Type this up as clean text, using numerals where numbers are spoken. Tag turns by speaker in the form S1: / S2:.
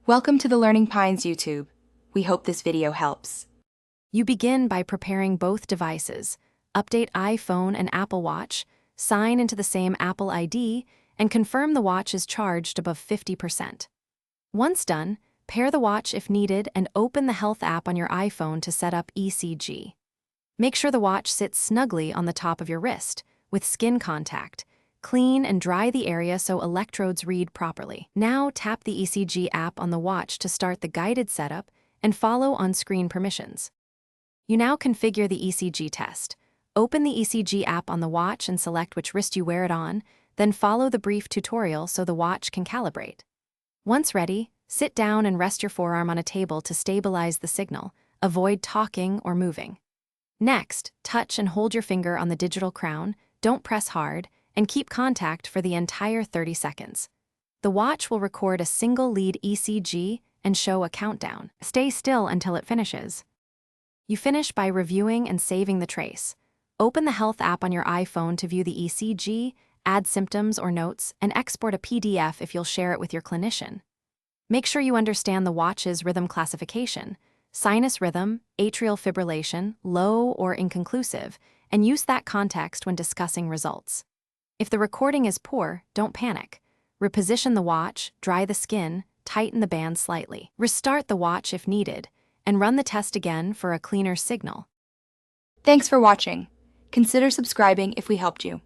S1: Welcome to the Learning Pines YouTube. We hope this video helps.
S2: You begin by preparing both devices, update iPhone and Apple Watch, sign into the same Apple ID, and confirm the watch is charged above 50%. Once done, pair the watch if needed and open the Health app on your iPhone to set up ECG. Make sure the watch sits snugly on the top of your wrist, with skin contact. Clean and dry the area so electrodes read properly. Now tap the ECG app on the watch to start the guided setup and follow on-screen permissions. You now configure the ECG test. Open the ECG app on the watch and select which wrist you wear it on, then follow the brief tutorial so the watch can calibrate. Once ready, sit down and rest your forearm on a table to stabilize the signal. Avoid talking or moving. Next, touch and hold your finger on the digital crown, don't press hard, and keep contact for the entire 30 seconds. The watch will record a single lead ECG and show a countdown. Stay still until it finishes. You finish by reviewing and saving the trace. Open the Health app on your iPhone to view the ECG, add symptoms or notes, and export a PDF if you'll share it with your clinician. Make sure you understand the watch's rhythm classification, sinus rhythm, atrial fibrillation, low or inconclusive, and use that context when discussing results. If the recording is poor, don't panic. Reposition the watch, dry the skin, tighten the band slightly. Restart the watch if needed, and run the test again for a cleaner signal.
S1: Thanks for watching. Consider subscribing if we helped you.